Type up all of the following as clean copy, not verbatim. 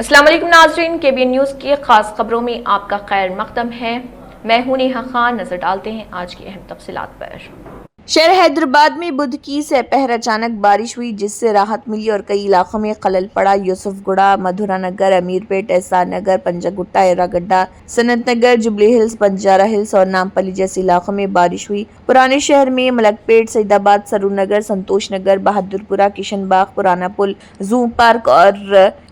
अस्सलाम वालेकुम नाज़रीन, KBN न्यूज़ की खास खबरों में आपका खैर मक़दम है। मैं हूं नेहा खान। नजर डालते हैं आज की अहम तफसीलात पर। शहर हैदराबाद में बुध की दोपहर अचानक बारिश हुई, जिससे राहत मिली और कई इलाकों में खलल पड़ा। यूसुफगुड़ा, मधुरा नगर, अमीरपेट, एहसान नगर, पंजागुट्टा, एरागड्डा, सनत नगर, जुबली हिल्स, बंजारा हिल्स और नामपल्ली जैसे इलाकों में बारिश हुई। पुराने शहर में मलकपेट, सईदाबाद, सरूर नगर, संतोष नगर, बहादुरपुरा, किशनबाग, पुराना पुल, जू पार्क और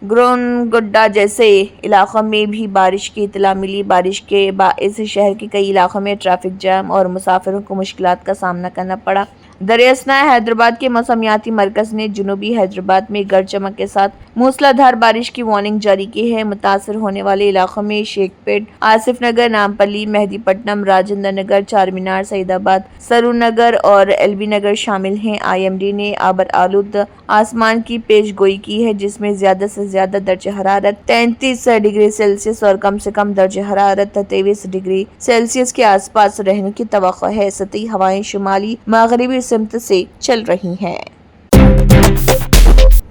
ग्रोनगुड्डा जैसे इलाकों में भी बारिश की इत्तला मिली। बारिश के बाइस शहर के कई इलाकों में ट्रैफिक जाम और मुसाफिरों को मुश्किलात का सामना करना पड़ा। दरियासना हैदराबाद के मौसमियाती मरकज ने जुनूबी हैदराबाद में गरज चमक के साथ मूसलाधार बारिश की वार्निंग जारी की है। मुतासर होने वाले इलाकों में शेखपेट, आसिफ नगर, नामपल्ली, मेहदीपट्टनम, राजेंद्र नगर, चार मीनार, सईदाबाद, सरूर नगर और एलबी नगर शामिल हैं। IMD ने आबर आलूद आसमान की पेशगोई की है, जिसमें ज्यादा से ज्यादा दर्ज हरारत 33 डिग्री सेल्सियस और कम से कम दर्ज हरारत 23 डिग्री सेल्सियस के आसपास रहने की तवक्को है। सतही हवाएं शुमाली मगरिबी सिमत से चल रही हैं।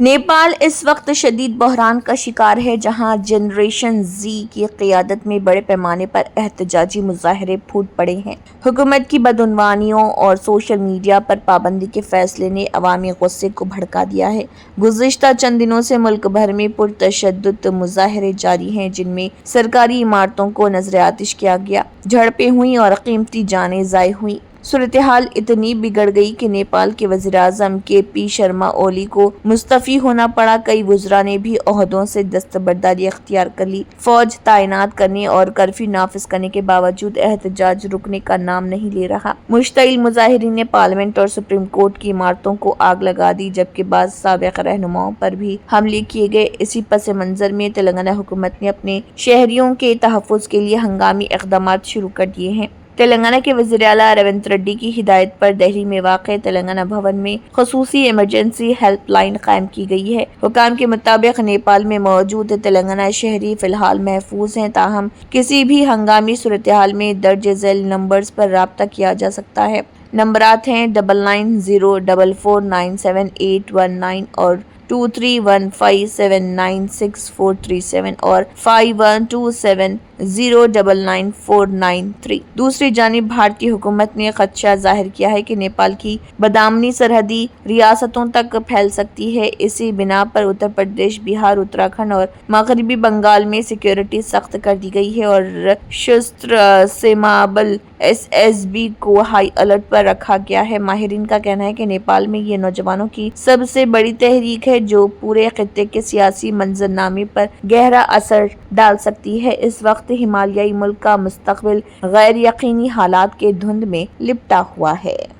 नेपाल इस वक्त शदीद बहरान का शिकार है, जहां जनरेशन Z की क़ियादत में बड़े पैमाने पर एहतजाजी मुजाहरे फूट पड़े हैं। हुकूमत की बदउनवानियों और सोशल मीडिया पर पाबंदी के फैसले ने अवामी गुस्से को भड़का दिया है। गुज़िश्ता चंद दिनों से मुल्क भर में पुरतशद्दुद मुजाहरे जारी हैं, जिनमें सरकारी इमारतों को नजर आतिश किया गया, झड़पें हुई और कीमती जानें ज़ाय हुई। सूरत हाल इतनी बिगड़ गई कि नेपाल के वज़ीर-ए-आज़म KP शर्मा ओली को मुस्तफ़ी होना पड़ा। कई वज़रा ने भी ओहदों से दस्तबरदारी अख्तियार कर ली। फौज तैनात करने और कर्फ्यू नाफिज करने के बावजूद एहतजाज रुकने का नाम नहीं ले रहा। मुश्तइल मुजाहिरीन ने पार्लियामेंट और सुप्रीम कोर्ट की इमारतों को आग लगा दी, जबकि बाज़ साबिक़ रहनुमाओं पर भी हमले किए गए। इसी पस मंज़र में तेलंगाना हुकूमत ने अपने शहरियों के तहफ़्फ़ुज़ के लिए हंगामी इक़दामात शुरू कर दिए हैं। तेलंगाना के वज़ीर आला रेवंत रेड्डी की हिदायत पर दिल्ली में वाक़ तेलंगाना भवन में ख़ुसूसी इमरजेंसी हेल्पलाइन कायम की गई है। हुकाम के मुताबिक नेपाल में मौजूद तेलंगाना शहरी फ़िलहाल महफूज हैं, ताहम किसी भी हंगामी सूरत हाल में दर्ज झैल नंबर्स पर राब्ता किया जा सकता है। नंबरात हैं 9904497819 और 2315796437 और 5127099493। दूसरी जानिब भारतीय हुकूमत ने खदशा जाहिर किया है कि नेपाल की बदामनी सरहदी रियासतों तक फैल सकती है। इसी बिना पर उत्तर प्रदेश, बिहार, उत्तराखंड और मगरबी बंगाल में सिक्योरिटी सख्त कर दी गई है और सशस्त्र सीमा बल SSB को हाई अलर्ट पर रखा गया है। माहिरीन का कहना है कि नेपाल में ये नौजवानों की सबसे बड़ी तहरीक है, जो पूरे खित्ते के सियासी मंजरनामे पर गहरा असर डाल सकती है। इस वक्त हिमालयाई मुल्क का मुस्तकबिल गैर यकीनी हालात के धुंध में लिपटा हुआ है।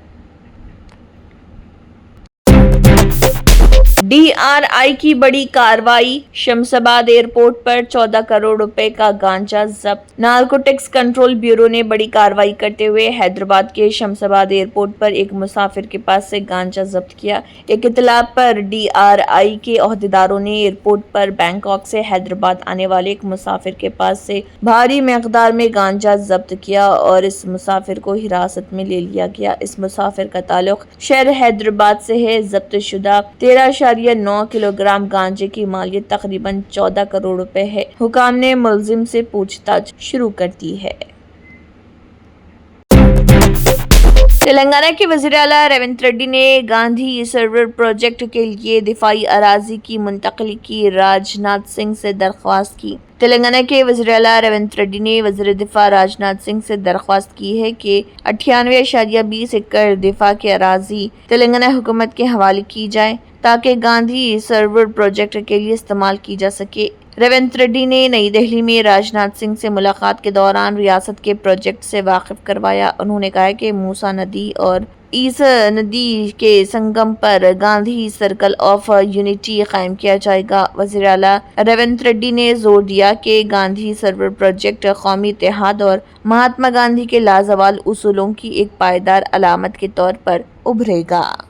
DRI की बड़ी कार्रवाई, शमशाबाद एयरपोर्ट पर 14 करोड़ रुपए का गांजा जब्त। नारकोटिक्स कंट्रोल ब्यूरो ने बड़ी कार्रवाई करते हुए हैदराबाद के शमशाबाद एयरपोर्ट पर एक मुसाफिर के पास से गांजा जब्त किया। एक इत्तला पर DRI के ओहदेदारों ने एयरपोर्ट पर बैंकॉक से हैदराबाद आने वाले एक मुसाफिर के पास से भारी मिकदार में गांजा जब्त किया और इस मुसाफिर को हिरासत में ले लिया गया। इस मुसाफिर का ताल्लुक शहर हैदराबाद से है। जब्त शुदा 13.9 किलोग्राम गांजे की मालियत तकरीबन 14 करोड़ रुपए है। हुकाम ने मुलजिम से पूछताछ शुरू कर दी है। तेलंगाना के वज़ीर आला रेवंत रेड्डी ने गांधी सर्वर प्रोजेक्ट के लिए दिफाई अराजी की मुंतकली की राजनाथ सिंह से दरख्वास्त की। तेलंगाना के वज़ीर आला रेवंत रेड्डी ने वज़ीर दिफा राजनाथ सिंह से दरख्वास्त की है कि 98.20 एकड़ दिफा की अराजी तेलंगाना हुकूमत के हवाले की जाए, ताकि गांधी सर्वर प्रोजेक्ट के लिए इस्तेमाल की जा सके। रेवंत रेड्डी ने नई दिल्ली में राजनाथ सिंह से मुलाकात के दौरान रियासत के प्रोजेक्ट से वाकिफ करवाया। उन्होंने कहा कि मूसा नदी और इस नदी के संगम पर गांधी सर्कल ऑफ यूनिटी कायम किया जाएगा। वज़ीर आला रेवंत रेड्डी ने जोर दिया कि गांधी सर्वर प्रोजेक्ट कौमी इत्तेहाद और महात्मा गांधी के लाजवाल उसूलों की एक पायदार अलामत के तौर पर उभरेगा।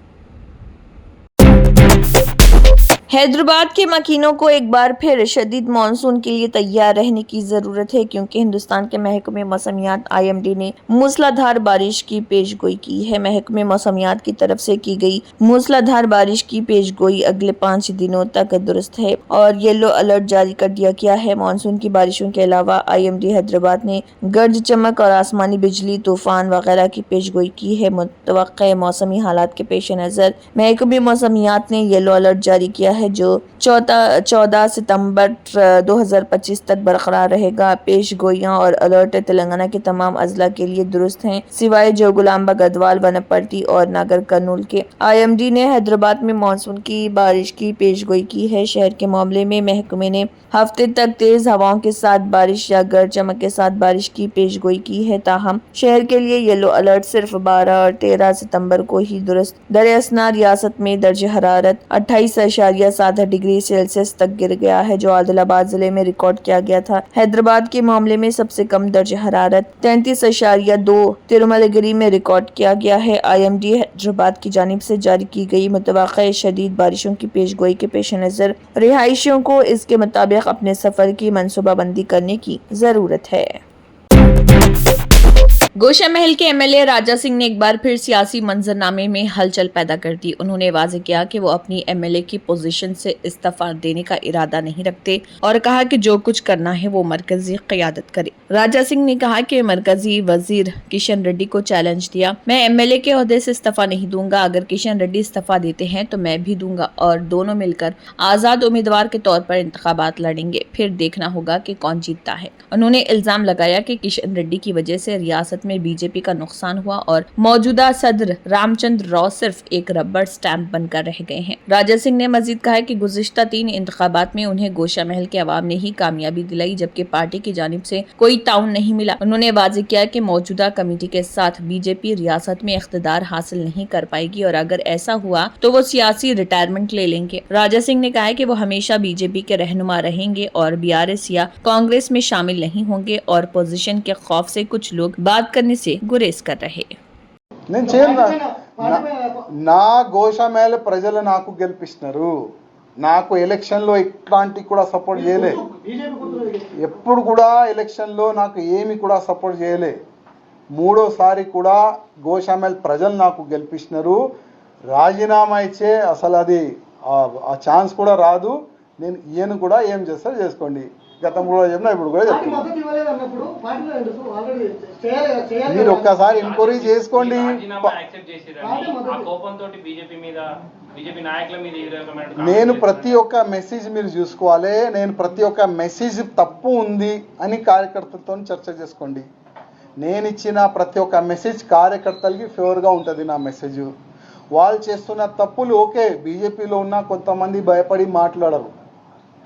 हैदराबाद के मकीनों को एक बार फिर शदीद मानसून के लिए तैयार रहने की जरूरत है, क्योंकि हिंदुस्तान के महकमे मौसमियात IMD ने मूसलाधार बारिश की पेशगोई की है। महकमे मौसमियात की तरफ से की गई मूसलाधार बारिश की पेशगोई अगले 5 दिनों तक दुरुस्त है और येलो अलर्ट जारी कर दिया गया है। मानसून की बारिशों के अलावा IMD हैदराबाद ने गर्ज चमक और आसमानी बिजली, तूफान वगैरह की पेशगोई की है। मुतवक्के मौसमी हालात के पेश नज़र महकमे मौसमियात ने येलो अलर्ट जारी किया है, जो 14 सितंबर 2025 तक बरकरार रहेगा। पेशगोइयां और अलर्ट तेलंगाना के तमाम अजला के लिए दुरुस्त हैं, सिवाय जोगुलांबा, गदवाल, वनपर्ती और नागर कर्नूल के। IMD ने हैदराबाद में मानसून की बारिश की पेशगोई की है। शहर के मामले में महकमे ने हफ्ते तक तेज हवाओं के साथ बारिश या गरज चमक के साथ बारिश की पेशगोई की है। ताहम शहर के लिए येलो अलर्ट सिर्फ 12 और 13 सितंबर को ही दुरुस्त। दरअसल रियासत में दर्ज हरारत 28.7 डिग्री सेल्सियस तक गिर गया है, जो आदिलाबाद जिले में रिकॉर्ड किया गया था। हैदराबाद के मामले में सबसे कम दर्ज हरारत 33.2 तिरुमलगिरी में रिकॉर्ड किया गया है। IMD हैदराबाद की जानिब से जारी की गई मुतवक्के शदीद बारिशों की पेशगोई के पेश नज़र रिहायशियों को इसके मुताबिक अपने सफर की मनसूबाबंदी करने की जरूरत है। गोशा महल के MLA राजा सिंह ने एक बार फिर सियासी मंजरनामे में हलचल पैदा कर दी। उन्होंने वाज़ेह किया कि वो अपनी MLA की पोजीशन से इस्तीफा देने का इरादा नहीं रखते और कहा कि जो कुछ करना है वो मरकजी क़यादत करे। राजा सिंह ने कहा कि मरकजी वजीर किशन रेड्डी को चैलेंज दिया, मैं MLA के ओहदे से इस्तीफा नहीं दूंगा। अगर किशन रेड्डी इस्तीफा देते हैं तो मैं भी दूंगा और दोनों मिलकर आज़ाद उम्मीदवार के तौर पर इंतखाबात लड़ेंगे, फिर देखना होगा कि कौन जीतता है। उन्होंने इल्जाम लगाया कि किशन रेड्डी की वजह से रियासत में BJP का नुकसान हुआ और मौजूदा सदर रामचंद्र राव सिर्फ एक रबड़ स्टैंप बनकर रह गए हैं। राजा सिंह ने मजीद कहा कि गुज़िश्ता 3 इंतखाबात में उन्हें गोशा महल के अवाम ने ही कामयाबी दिलाई, जबकि पार्टी की जानिब से कोई ताउन नहीं मिला। उन्होंने वाज़ेह किया कि मौजूदा कमेटी के साथ BJP रियासत में इख्तिदार हासिल नहीं कर पाएगी और अगर ऐसा हुआ तो वो सियासी रिटायरमेंट ले लेंगे। राजा सिंह ने कहा कि वो हमेशा BJP के रहनुमा रहेंगे और BRS या कांग्रेस में शामिल नहीं होंगे और पोजीशन के खौफ से कुछ लोग बात करने से गुरेज कर रहे। నేను చేయను నా గోషా మేళ ప్రజలు నాకు గెలిపిస్తున్నారు. నాకు ఎలక్షన్లో ఇట్లాంటి కూడా సపోర్ట్ చేయలే, ఎప్పుడు కూడా ఎలక్షన్లో నాకు ఏమి కూడా సపోర్ట్ చేయలే. మూడోసారి కూడా గోషా మేళ ప్రజలు నాకు గెలిపిస్తున్నారు. రాజీనామా ఇచ్చే అసలు అది ఆ ఛాన్స్ కూడా రాదు. నేను ఈయన కూడా ఏం చేస్తారో చేసుకోండి. గతంలో కూడా చెప్పినా ఇప్పుడు కూడా చెప్తున్నా. మీరు ఒక్కసారి ఎంక్వైరీ చేసుకోండి. నేను ప్రతి ఒక్క మెసేజ్ మీరు చూసుకోవాలి. నేను ప్రతి ఒక్క మెసేజ్ తప్పు ఉంది అని కార్యకర్తలతో చర్చ చేసుకోండి. నేను ఇచ్చిన ప్రతి ఒక్క మెసేజ్ కార్యకర్తలకి ఫేవర్గా ఉంటుంది. నా మెసేజ్ వాళ్ళు చేస్తున్న తప్పులు ఓకే, బీజేపీలో ఉన్న కొంతమంది భయపడి మాట్లాడరు.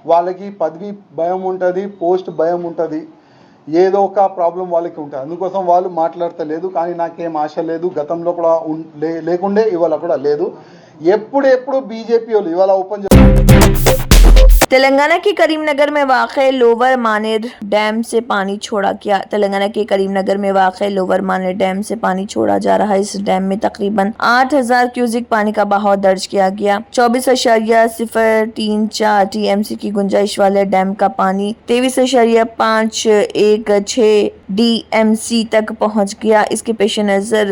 వాళ్ళకి పదవి భయం ఉంటుంది, పోస్ట్ భయం ఉంటుంది, ఏదో ఒక ప్రాబ్లం వాళ్ళకి ఉంటుంది. అందుకోసం వాళ్ళు మాట్లాడతలేదు. కానీ నాకేం ఆశ లేదు, గతంలో కూడా లేకుండే, ఇవాళ కూడా లేదు. ఎప్పుడు బీజేపీ వాళ్ళు ఇవాళ ఓపెన్ तेलंगाना के करीमनगर में वाक़े लोअर मानेर डैम से पानी छोड़ा गया। तेलंगाना के करीमनगर में वाक़े लोअर मानेर डैम से पानी छोड़ा जा रहा है। इस डैम में तकरीबन 8000 क्यूसिक पानी का बहाव दर्ज किया गया। 24.034 TMC की गुंजाइश वाले डैम का पानी 23.516 DMC तक पहुंच गया। इसके पेश नज़र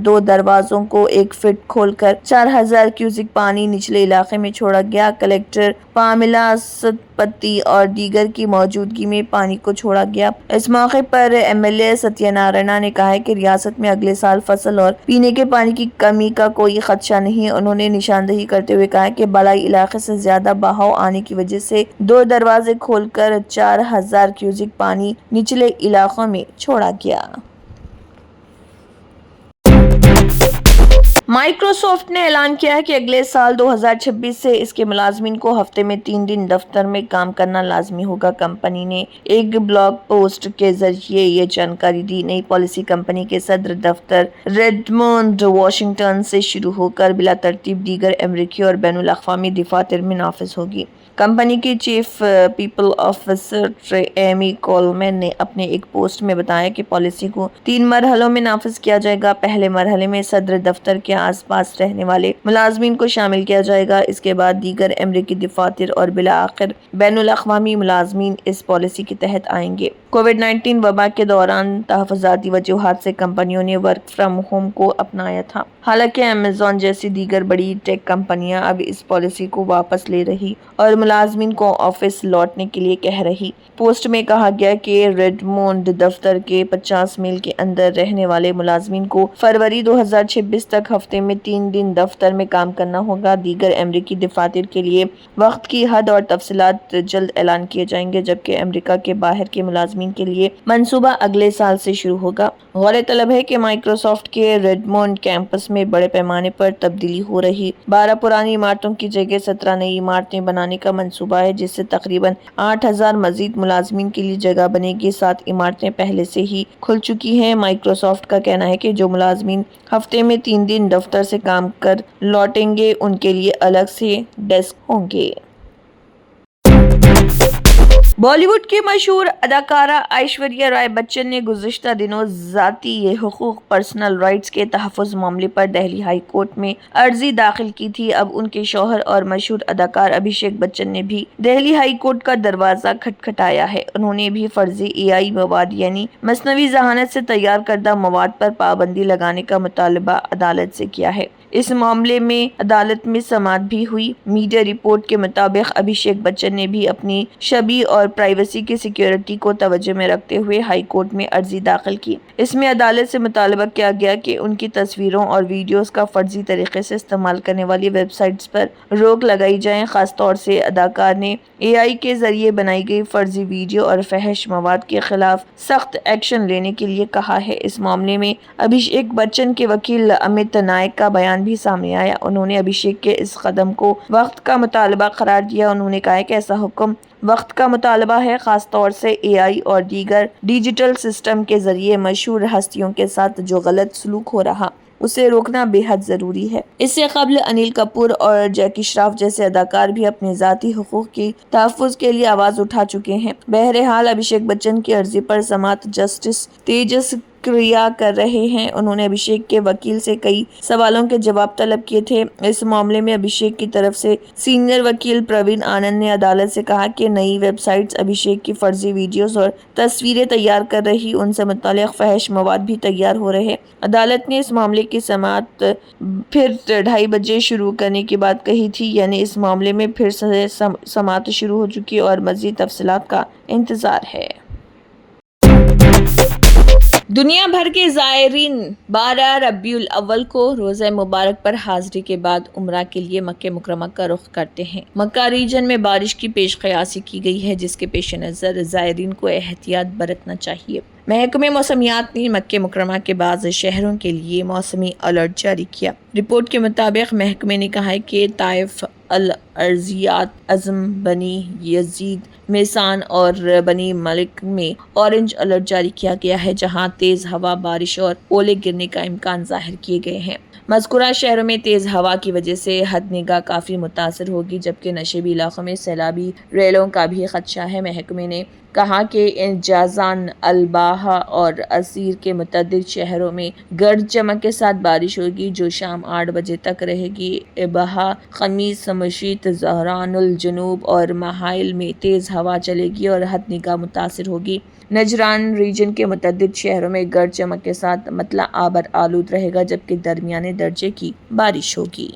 2 दरवाजों को 1 फीट खोलकर 4000 क्यूसिक पानी निचले इलाके में छोड़ा गया। कलेक्टर पामिला सतपति और दीगर की मौजूदगी में पानी को छोड़ा गया। इस मौके पर MLA सत्यनारायण ने कहा है कि रियासत में अगले साल फसल और पीने के पानी की कमी का कोई खदशा नहीं। उन्होंने निशानदेही करते हुए कहा कि बलाई इलाके से ज्यादा बहाव आने की वजह से 2 दरवाजे खोलकर 4000 क्यूसिक पानी निचले इलाकों में छोड़ा गया। माइक्रोसॉफ्ट ने ऐलान किया है कि अगले साल 2026 से इसके मुलाजमीन को हफ्ते में 3 दिन दफ्तर में काम करना लाजमी होगा। कंपनी ने एक ब्लॉग पोस्ट के जरिए ये जानकारी दी। नई पॉलिसी कंपनी के सदर दफ्तर रेडमोंड वाशिंगटन से शुरू होकर बिला तरतीब दीगर अमरीकी और बैनुल अक़वामी दिफा तरमीन ऑफिस होगी। کمپنی کی چیف پیپل آفیسر ایمی کولمین نے اپنے ایک پوسٹ میں بتایا کہ پالیسی کو 3 مرحلوں میں نافذ کیا جائے گا۔ پہلے مرحلے میں صدر دفتر کے آس پاس رہنے والے ملازمین کو شامل کیا جائے گا، اس کے بعد دیگر امریکی دفاتر اور بالآخر بین الاقوامی ملازمین اس پالیسی کے تحت آئیں گے۔ کووڈ-19 وبا کے دوران تحفظاتی وجوہات سے کمپنیوں نے ورک فرام ہوم کو اپنایا تھا، حالانکہ امیزون جیسی دیگر بڑی ٹیک کمپنیاں اب اس پالیسی کو واپس لے رہی اور ملازمین کو آفس لوٹنے کے لیے کہہ رہی۔ پوسٹ میں کہا گیا کہ ریڈمونڈ دفتر کے 50 میل کے اندر رہنے والے ملازمین کو فروری 2026 تک ہفتے میں 3 دن دفتر میں کام کرنا ہوگا۔ دیگر امریکی دفاتر کے لیے وقت کی حد اور تفصیلات جلد اعلان کیے جائیں گے، جبکہ امریکہ کے باہر کے ملازمین کے لیے منصوبہ اگلے سال سے شروع ہوگا۔ غور طلب ہے کہ مائیکروسافٹ کے ریڈمونڈ کیمپس میں بڑے پیمانے پر تبدیلی ہو رہی 12 پرانی عمارتوں کی جگہ 17 نئی عمارتیں بنانے کا منصوبہ ہے، جس سے تقریباً 8000 مزید ملازمین کے لیے جگہ بنے گی۔ 7 عمارتیں پہلے سے ہی کھل چکی ہیں۔ مائیکروسافٹ کا کہنا ہے کہ جو ملازمین ہفتے میں 3 دن دفتر سے کام کر لوٹیں گے ان کے لیے الگ سے ڈیسک ہوں گے۔ بالی ووڈ کی مشہور اداکارہ ایشوریہ رائے بچن نے گزشتہ دنوں ذاتی حقوق پرسنل رائٹس کے تحفظ معاملے پر دہلی ہائی کورٹ میں عرضی داخل کی تھی۔ اب ان کے شوہر اور مشہور اداکار ابھیشیک بچن نے بھی دہلی ہائی کورٹ کا دروازہ کھٹکھٹایا ہے۔ انہوں نے بھی فرضی AI مواد یعنی مصنوعی ذہانت سے تیار کردہ مواد پر پابندی لگانے کا مطالبہ عدالت سے کیا ہے۔ اس معاملے میں عدالت میں سماعت بھی ہوئی۔ میڈیا رپورٹ کے مطابق ابھیشیک بچن نے بھی اپنی شبی اور پرائیویسی کی سیکیورٹی کو توجہ میں رکھتے ہوئے ہائی کورٹ میں عرضی داخل کی۔ اس میں عدالت سے مطالبہ کیا گیا کہ ان کی تصویروں اور ویڈیوز کا فرضی طریقے سے استعمال کرنے والی ویب سائٹس پر روک لگائی جائے، خاص طور سے اداکار نے AI کے ذریعے بنائی گئی فرضی ویڈیو اور فحش مواد کے خلاف سخت ایکشن لینے کے لیے کہا ہے۔ اس معاملے میں ابھیشیک بچن کے وکیل امت نائک کا بیان بھی سامنے آیا۔ انہوں نے ابھیشیک کے اس قدم کو وقت کا مطالبہ قرار دیا۔ انہوں نے کہا کہ ایسا حکم وقت کا مطالبہ ہے، خاص طور سے AI اور دیگر ڈیجیٹل سسٹم کے ذریعے مشہور ہستیوں کے ساتھ جو غلط سلوک ہو رہا اسے روکنا بے حد ضروری ہے۔ اس سے قبل انل کپور اور جیکی شراف جیسے اداکار بھی اپنے ذاتی حقوق کی تحفظ کے لیے آواز اٹھا چکے ہیں۔ بہرحال ابھیشیک بچن کی عرضی پر سماعت جسٹس تیجس کریا کر رہے ہیں۔ انہوں نے ابھیشیک کے وکیل سے کئی سوالوں کے جواب طلب کیے تھے۔ اس معاملے میں ابھیشیک کی طرف سے سینئر وکیل پروین آنند نے عدالت سے کہا کہ نئی ویب سائٹس ابھیشیک کی فرضی ویڈیوز اور تصویریں تیار کر رہی، ان سے متعلق فحش مواد بھی تیار ہو رہے۔ عدالت نے اس معاملے کی سماعت پھر 2:30 بجے شروع کرنے کی بات کہی تھی، یعنی اس معاملے میں پھر سے سماعت شروع ہو چکی اور مزید تفصیلات کا انتظار ہے۔ دنیا بھر کے زائرین 12 ربیع الاول کو روزہ مبارک پر حاضری کے بعد عمرہ کے لیے مکہ مکرمہ کا رخ کرتے ہیں۔ مکہ ریجن میں بارش کی پیش قیاسی کی گئی ہے، جس کے پیش نظر زائرین کو احتیاط برتنا چاہیے۔ محکمہ موسمیات نے مکہ مکرمہ کے بعض شہروں کے لیے موسمی الرٹ جاری کیا۔ رپورٹ کے مطابق محکمے نے کہا ہے کہ طائف، الارضیات، عزم، بنی یزید، میسان اور بنی ملک میں اورنج الرٹ جاری کیا گیا ہے، جہاں تیز ہوا، بارش اور اولے گرنے کا امکان ظاہر کیے گئے ہیں۔ مذکورہ شہروں میں تیز ہوا کی وجہ سے حد نگاہ کافی متاثر ہوگی، جبکہ نشیبی علاقوں میں سیلابی ریلوں کا بھی خدشہ ہے۔ محکمے نے کہا کہ جازان، الباحہ اور عسیر کے متعدد شہروں میں گرج چمک کے ساتھ بارش ہوگی، جو شام 8 بجے تک رہے گی۔ ابہا، خمیس، مشیط، زہران الجنوب اور مہائل میں تیز ہوا چلے گی اور حد نگاہ متاثر ہوگی۔ نجران ریجن کے متعدد شہروں میں گرج چمک کے ساتھ مطلع آبر آلود رہے گا، جبکہ درمیانے درجے کی بارش ہوگی۔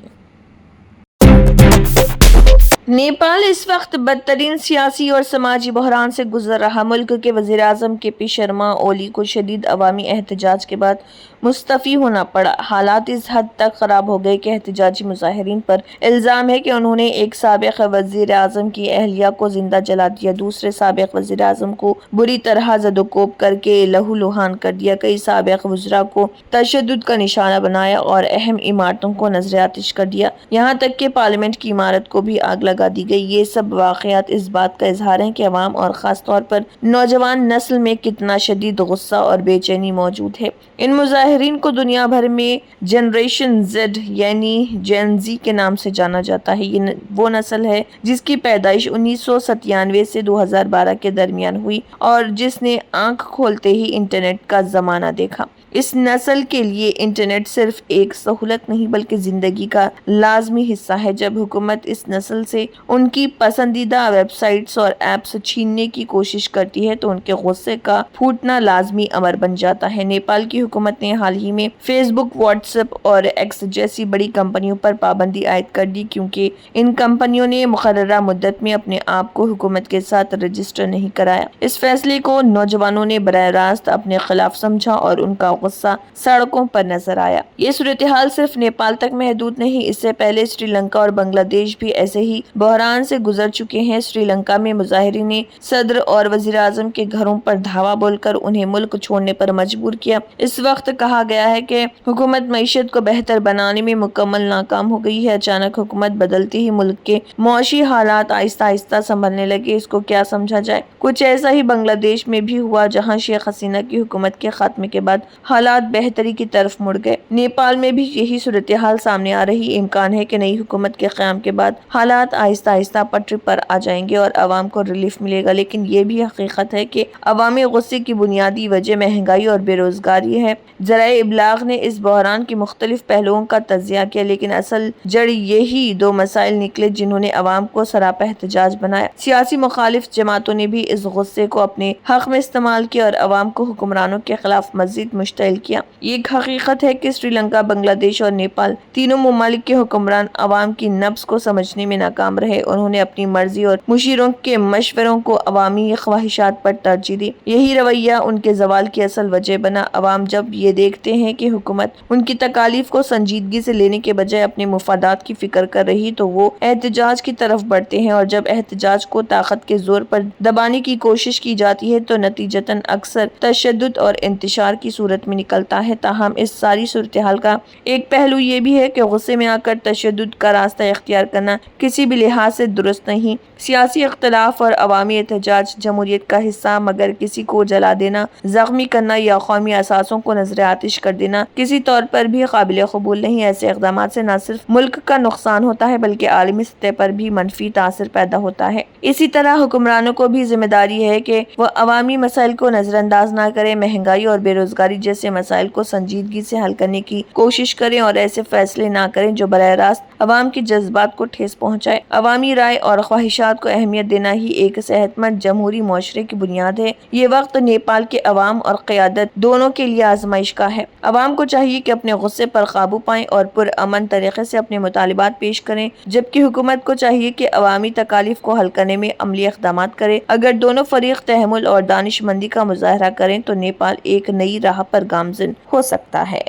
نیپال اس وقت بدترین سیاسی اور سماجی بحران سے گزر رہا۔ ملک کے وزیر اعظم کے پی شرما اولی کو شدید عوامی احتجاج کے بعد مستعفی ہونا پڑا۔ حالات اس حد تک خراب ہو گئے کہ احتجاجی مظاہرین پر الزام ہے کہ انہوں نے ایک سابق وزیر اعظم کی اہلیہ کو زندہ جلا دیا، دوسرے سابق وزیر اعظم کو بری طرح زد و کوب کر کے لہو لہان کر دیا، کئی سابق وزراء کو تشدد کا نشانہ بنایا اور اہم عمارتوں کو نذر آتش کر دیا، یہاں تک کہ پارلیمنٹ کی عمارت کو بھی آگ لگا लगा दी गई। ये सब वाक़यात इस बात का इजहार हैं कि अवाम और ख़ास तौर पर नौजवान नस्ल में कितना शदीद गुस्सा और बेचैनी मौजूद है। इन मुजाहिरीन को दुनिया भर में जनरेशन जेड यानी जेन ज़ी के नाम से जाना जाता है। ये वो नस्ल है जिसकी पैदाइश 1997 से 2012 के दरमियान हुई और जिसने आंख खोलते ही इंटरनेट का ज़माना देखा। इस नस्ल के लिए इंटरनेट सिर्फ एक सहूलत नहीं बल्कि ज़िंदगी का लाजमी हिस्सा है। जब हुकूमत इस नस्ल से उनकी पसंदीदा वेबसाइट्स और ऐप्स छीनने की कोशिश करती है तो उनके गुस्से का फूटना लाजमी अमर बन जाता है। नेपाल की हुकूमत ने हाल ही में फेसबुक, व्हाट्सएप और एक्स जैसी बड़ी कंपनियों पर पाबंदी आयद कर दी क्योंकि इन कंपनियों ने मुकर्ररा मुद्दत में अपने आप को हुकूमत के साथ रजिस्टर नहीं कराया। इस फैसले को नौजवानों ने बराह रास्त अपने खिलाफ समझा और उनका गुस्सा सड़कों पर नजर आया। ये सूरत हाल सिर्फ नेपाल तक महदूद नहीं, इससे पहले श्रीलंका और बांग्लादेश भी ऐसे ही बहरान से गुजर चुके हैं। श्रीलंका में मुजाहिरीन ने सदर और वजीर आजम के घरों पर धावा बोलकर उन्हें मुल्क छोड़ने पर मजबूर किया। इस वक्त कहा गया है कि हुकूमत मईशत को बेहतर बनाने में मुकम्मल नाकाम हो गई है। अचानक हुकूमत बदलते ही मुल्क के मुआशी हालात आहिस्ता आहिस्ता संभलने लगे। इसको क्या समझा जाए? कुछ ऐसा ही बांग्लादेश में भी हुआ जहाँ शेख हसीना की हुकूमत के खात्मे के बाद हालात बेहतरी की तरफ मुड़ गए। नेपाल में भी यही सूरत हाल सामने आ रही। इम्कान है कि नई हुकूमत के क़याम के बाद हालात आहिस्ता आहिस्ता पटरी पर आ जाएंगे और आवाम को रिलीफ मिलेगा। लेकिन ये भी हकीकत है कि अवामी गुस्से की बुनियादी वजह महंगाई और बेरोजगारी है। ज़राए इब्लाग ने इस बहरान के मुख्तलिफ पहलुओं का तज़िया किया लेकिन असल जड़ यही दो मसाइल निकले जिन्होंने अवाम को सरापा एहतजाज बनाया। सियासी मुखालिफ जमातों ने भी इस गुस्से को अपने हक में इस्तेमाल किया और अवाम को हुक्मरानों के खिलाफ मजीद मुश्तइल किया। ये एक हकीकत है कि श्रीलंका, बांग्लादेश और नेपाल तीनों मुमालिक के हुक्मरान अवाम की नब्ज को समझने में नाकाम रहे। उन्होंने अपनी मर्जी और मुशीरों के मशवरों को अवामी ख्वाहिशात पर तरजीह दी। यही रवैया उनके जवाल की असल वजह बना। अवाम जब ये देखते हैं कि हुकूमत उनकी तकालीफ को संजीदगी से लेने के बजाय अपने मुफादात की फिक्र कर रही तो वो एहतजाज की तरफ बढ़ते हैं और जब एहतजाज को ताकत के जोर पर दबाने की कोशिश की जाती है तो नतीजतन अक्सर तशद्दुद और इंतशार की सूरत में निकलता है। ताहम इस सारी सूरत हाल का एक पहलू ये भी है कि गुस्से में आकर तशद्दुद का रास्ता इख्तियार करना किसी भी लिहाज से दुरुस्त नहीं। सियासी इख्तलाफ और अवामी एहतजाज जमहूरियत का हिस्सा, मगर किसी को जला देना, जख्मी करना या कौमी असासों को नजर आतिश कर देना किसी तौर पर भी काबिल कबूल नहीं। ऐसे इक़दाम से न सिर्फ मुल्क का नुकसान होता है बल्कि आलमी सतह पर भी मनफी तासर पैदा होता है। इसी तरह हुक्मरानों को भी जिम्मेदारी है कि वह अवामी मसाइल को नजरअंदाज न करें। महंगाई और बेरोजगारी जैसे मसाइल को संजीदगी से हल करने की कोशिश करें और ऐसे फैसले ना करें जो बराह रास्त अवाम के जज्बात को ठेस पहुँचाए। अवामी राय और ख्वाहिशात को अहमियत देना ही एक सेहतमंद जमहूरी मुआशरे की बुनियाद है। ये वक्त नेपाल के अवाम और क़यादत दोनों के लिए आजमाइश का है। अवाम को चाहिए कि अपने गुस्से पर काबू पाएं और पुरअमन तरीके से अपने मुतालिबात पेश करें, जबकि हुकूमत को चाहिए कि अवामी तकालीफ को हल करने में अमली इक़दामात करे। अगर दोनों फरीक तहमुल और दानिशमंदी का मुजाहरा करें तो नेपाल एक नई राह पर गामज़िन हो सकता है।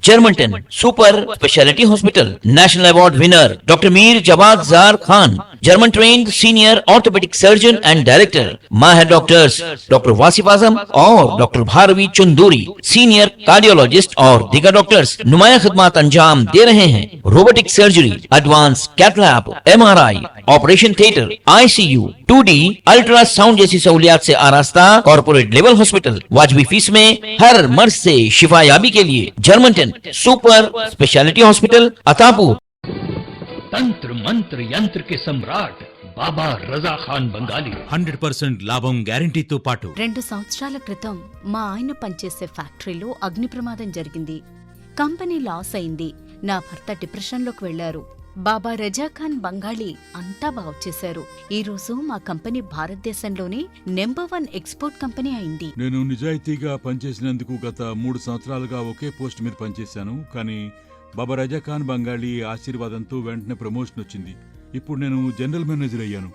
Germanten super specialty hospital national award winner doctor Mir Jawad Jar Khan, German trained senior orthopedic surgeon and director, माहिर डॉक्टर्स डॉक्टर वासिफ आजम और doctor Bharvi Chanduri, senior cardiologist और दीगर डॉक्टर्स नुमाया खिदमत अंजाम दे रहे हैं। Robotic surgery, advance cath lab, MRI, operation theatre, ICU, 2D ultrasound जैसी सहूलियात से आरास्ता कॉर्पोरेट लेवल हॉस्पिटल। वाजबी फीस में हर मर्ज से शिफायाबी के लिए Germanton super specialty hospital Attapur. तंत्र मंत्र यंत्र के सम्राट బాబా రజా ఖాన్ బంగాలి 100% లాభం గ్యారెంటీతో పాటు 2 సంవత్సరాల క్రితం మా ఆయన పనిచేసే ఫ్యాక్టరీలో అగ్ని ప్రమాదం జరిగింది. కంపెనీ లాస్ అయింది. నా భర్త డిప్రెషన్లోకి వెళ్లారు. బాబా రజా ఖాన్ బంగాళీ అంతా బాగు చేశారు. ఈ రోజు మా కంపెనీ భారతదేశంలోనే నెంబర్ 1 ఎక్స్పోర్ట్ కంపెనీ అయింది. నేను నిజాయితీగా పనిచేసినందుకు గత 3 సంవత్సరాలుగా ఒకే పోస్ట్ మీద పనిచేశాను. కానీ బాబా రజా ఖాన్ బంగాళీ ఆశీర్వాదంతో వెంటనే ప్రమోషన్ వచ్చింది. ఇప్పుడు నేను జనరల్ మేనేజర్ అయ్యాను.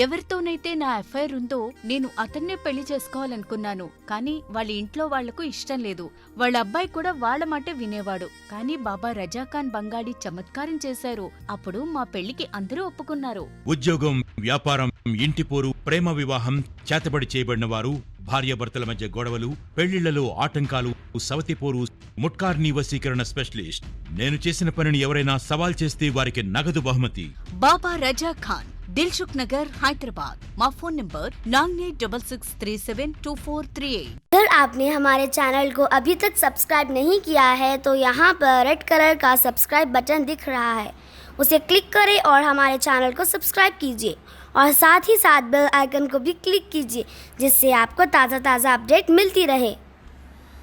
ఎవరితోనైతే నా ఎఫ్ఐఆర్ ఉందో నేను అతన్నే పెళ్లి చేసుకోవాలనుకున్నాను. కానీ వాళ్ళ ఇంట్లో వాళ్లకు ఇష్టం లేదు. వాళ్ళ అబ్బాయి కూడా వాళ్ళ మాటే వినేవాడు. కానీ బాబా రజా ఖాన్ బంగాళీ చమత్కారం చేశారు. అప్పుడు మా పెళ్లికి అందరూ ఒప్పుకున్నారు. ఉద్యోగం, వ్యాపారం, ఇంటి పోరు, ప్రేమ వివాహం చేతబడి చేయబడిన వారు భార్యాభర్తల మధ్య గొడవలు, పెళ్లిళ్లలో ఆటంకాలు, సవతిపోరు, ముట్కార్ని వశీకరణ స్పెషలిస్ట్. నేను చేసిన పనిని ఎవరైనా సవాల్ చేస్తే వారికి నగదు బహుమతి. బాబా రజా ఖాన్, दिलसुख नगर, हैदराबाद। माँ फोन नंबर 9866372438। अगर आपने हमारे चैनल को अभी तक सब्सक्राइब नहीं किया है तो यहाँ पर रेड कलर का सब्सक्राइब बटन दिख रहा है, उसे क्लिक करें और हमारे चैनल को सब्सक्राइब कीजिए और साथ ही साथ बेल आइकन को भी क्लिक कीजिए जिससे आपको ताज़ा अपडेट मिलती रहे।